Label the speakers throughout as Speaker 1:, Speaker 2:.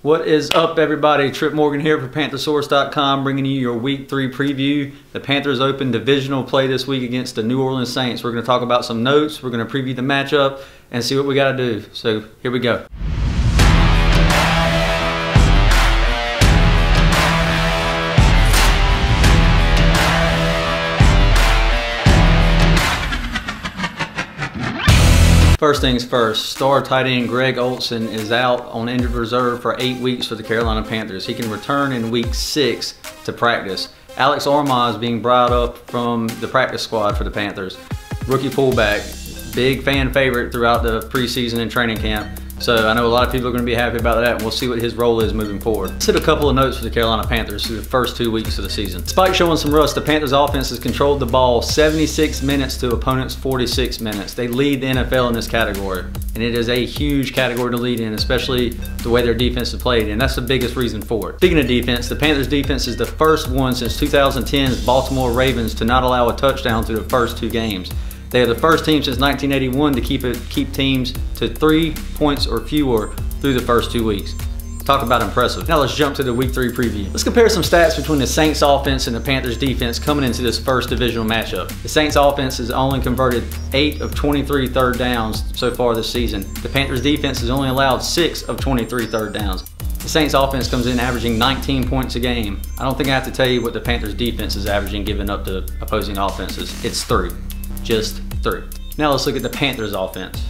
Speaker 1: What is up, everybody? Trip Morgan here for Panthersource.com, bringing you your Week 3 preview. The Panthers open divisional play this week against the New Orleans Saints. We're going to talk about some notes, we're going to preview the matchup, and see what we got to do. So here we go. First things first, star tight end Greg Olsen is out on injured reserve for 8 weeks for the Carolina Panthers. He can return in week 6 to practice. Alex Armah is being brought up from the practice squad for the Panthers. Rookie fullback, big fan favorite throughout the preseason and training camp. So I know a lot of people are going to be happy about that, and we'll see what his role is moving forward. Let's hit a couple of notes for the Carolina Panthers through the first 2 weeks of the season. Despite showing some rust, the Panthers offense has controlled the ball 76 minutes to opponents' 46 minutes. They lead the NFL in this category, and it is a huge category to lead in, especially the way their defense is played, and that's the biggest reason for it. Speaking of defense, the Panthers defense is the first one since 2010's Baltimore Ravens to not allow a touchdown through the first 2 games. They are the first team since 1981 to keep teams to 3 points or fewer through the first 2 weeks. Talk about impressive. Now let's jump to the Week 3 preview. Let's compare some stats between the Saints offense and the Panthers defense coming into this first divisional matchup. The Saints offense has only converted 8 of 23 third downs so far this season. The Panthers defense has only allowed 6 of 23 third downs. The Saints offense comes in averaging 19 points a game. I don't think I have to tell you what the Panthers defense is averaging giving up to opposing offenses. It's 3. Just 3. Now let's look at the Panthers offense.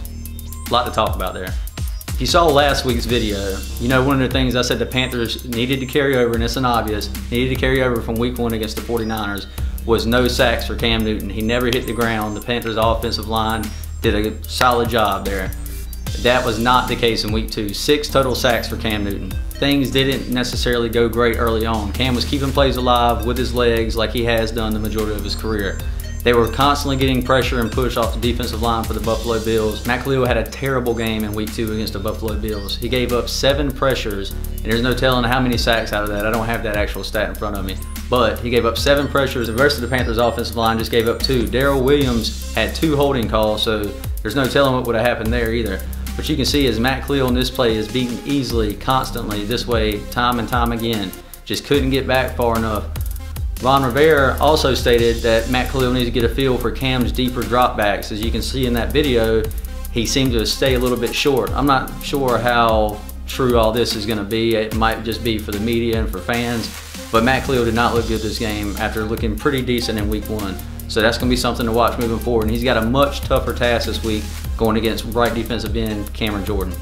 Speaker 1: A lot to talk about there. If you saw last week's video, you know one of the things I said the Panthers needed to carry over, and it's an obvious, needed to carry over from week 1 against the 49ers, was no sacks for Cam Newton. He never hit the ground. The Panthers offensive line did a solid job there. That was not the case in week 2. 6 total sacks for Cam Newton. Things didn't necessarily go great early on. Cam was keeping plays alive with his legs like he has done the majority of his career. They were constantly getting pressure and push off the defensive line for the Buffalo Bills. Matt Khalil had a terrible game in week 2 against the Buffalo Bills. He gave up 7 pressures, and there's no telling how many sacks out of that. I don't have that actual stat in front of me. But he gave up 7 pressures. The rest of the Panthers offensive line just gave up 2. Darrell Williams had 2 holding calls, so there's no telling what would have happened there either. But you can see as Matt Khalil in this play is beaten easily, constantly, this way, time and time again. Just couldn't get back far enough. Ron Rivera also stated that Matt Khalil needs to get a feel for Cam's deeper dropbacks. As you can see in that video, he seemed to stay a little bit short. I'm not sure how true all this is going to be. It might just be for the media and for fans. But Matt Khalil did not look good this game after looking pretty decent in week 1. So that's going to be something to watch moving forward. And he's got a much tougher task this week going against right defensive end Cameron Jordan.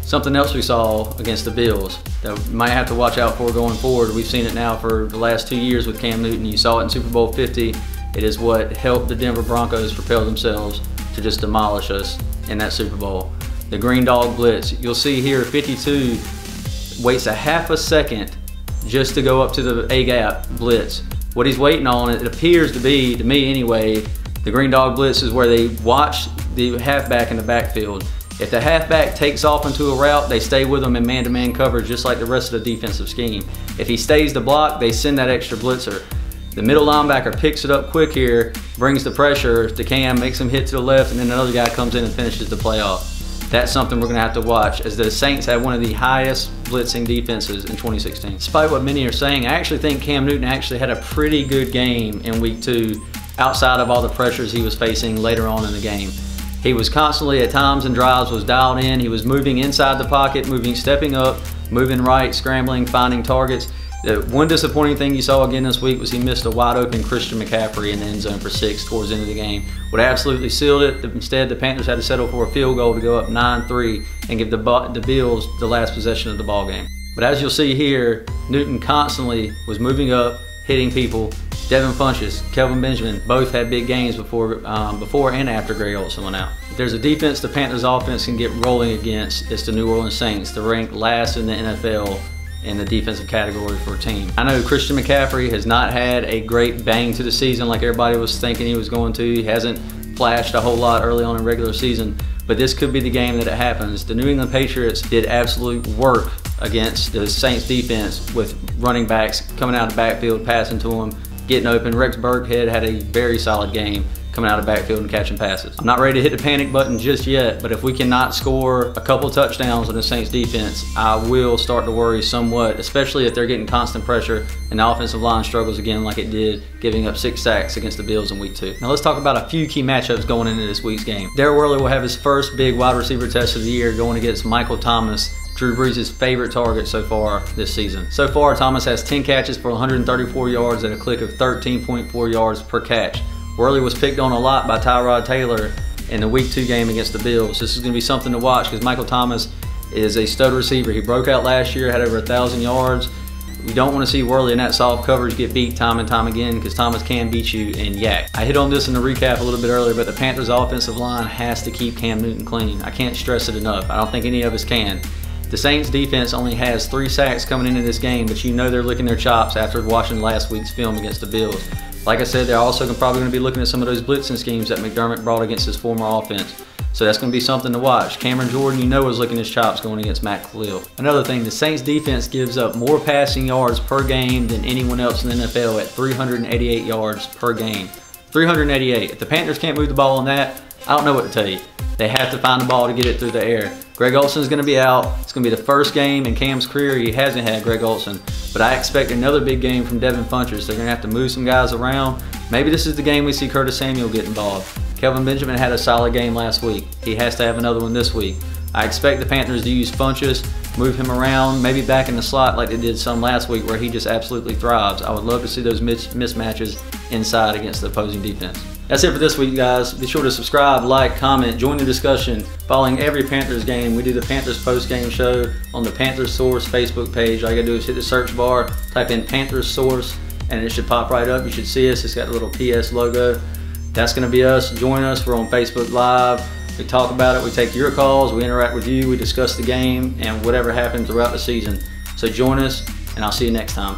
Speaker 1: Something else we saw against the Bills that we might have to watch out for going forward. We've seen it now for the last 2 years with Cam Newton. You saw it in Super Bowl 50. It is what helped the Denver Broncos propel themselves to just demolish us in that Super Bowl. The Green Dog Blitz. You'll see here 52 waits a half a second just to go up to the A-gap blitz. What he's waiting on, it appears to be, to me anyway, the Green Dog Blitz is where they watch the halfback in the backfield. If the halfback takes off into a route, they stay with him in man-to-man coverage just like the rest of the defensive scheme. If he stays to block, they send that extra blitzer. The middle linebacker picks it up quick here, brings the pressure to Cam, makes him hit to the left, and then another guy comes in and finishes the play off. That's something we're going to have to watch, as the Saints have one of the highest blitzing defenses in 2016. Despite what many are saying, I actually think Cam Newton actually had a pretty good game in week 2 outside of all the pressures he was facing later on in the game. He was constantly at times in drives was dialed in. He was moving inside the pocket, stepping up, moving right, scrambling, finding targets. The one disappointing thing you saw again this week was he missed a wide open Christian McCaffrey in the end zone for 6 towards the end of the game. Would have absolutely sealed it. Instead, the Panthers had to settle for a field goal to go up 9-3 and give the Bills the last possession of the ball game. But as you'll see here, Newton constantly was moving up, hitting people. Devin Funchess, Kelvin Benjamin, both had big games before and after Greg Olsen went out. If there's a defense the Panthers offense can get rolling against, it's the New Orleans Saints. They're ranked last in the NFL in the defensive category for a team. I know Christian McCaffrey has not had a great bang to the season like everybody was thinking he was going to. He hasn't flashed a whole lot early on in regular season, but this could be the game that it happens. The New England Patriots did absolute work against the Saints defense with running backs coming out of the backfield, passing to them, getting open. Rex Burkhead had a very solid game. coming out of the backfield and catching passes. I'm not ready to hit the panic button just yet, but if we cannot score a couple touchdowns on the Saints defense, I will start to worry somewhat, especially if they're getting constant pressure and the offensive line struggles again like it did, giving up 6 sacks against the Bills in week 2. Now let's talk about a few key matchups going into this week's game. Darrell Worley will have his first big wide receiver test of the year going against Michael Thomas, Drew Brees' favorite target so far this season. So far, Thomas has 10 catches for 134 yards at a click of 13.4 yards per catch. Worley was picked on a lot by Tyrod Taylor in the week 2 game against the Bills. This is going to be something to watch because Michael Thomas is a stud receiver. He broke out last year, had over 1,000 yards. We don't want to see Worley in that soft coverage get beat time and time again because Thomas can beat you in yak. I hit on this in the recap a little bit earlier, but the Panthers offensive line has to keep Cam Newton clean. I can't stress it enough. I don't think any of us can. The Saints defense only has 3 sacks coming into this game, but you know they're licking their chops after watching last week's film against the Bills. Like I said, they're also probably going to be looking at some of those blitzing schemes that McDermott brought against his former offense. So that's going to be something to watch. Cameron Jordan, you know, is licking his chops going against Matt Khalil. Another thing, the Saints defense gives up more passing yards per game than anyone else in the NFL at 388 yards per game. 388. If the Panthers can't move the ball on that, I don't know what to tell you. They have to find the ball to get it through the air. Greg Olsen is going to be out. It's going to be the first game in Cam's career he hasn't had Greg Olsen. But I expect another big game from Devin Funchess. They're going to have to move some guys around. Maybe this is the game we see Curtis Samuel get involved. Kelvin Benjamin had a solid game last week. He has to have another one this week. I expect the Panthers to use Funchess, move him around, maybe back in the slot like they did some last week where he just absolutely thrives. I would love to see those mismatches inside against the opposing defense. That's it for this week, guys. Be sure to subscribe, like, comment, join the discussion. Following every Panthers game, we do the Panthers post-game show on the Panthers Source Facebook page. All you gotta do is hit the search bar, type in Panthers Source, and it should pop right up. You should see us. It's got the little PS logo. That's gonna be us. Join us. We're on Facebook Live. We talk about it. We take your calls. We interact with you. We discuss the game and whatever happened throughout the season. So join us, and I'll see you next time.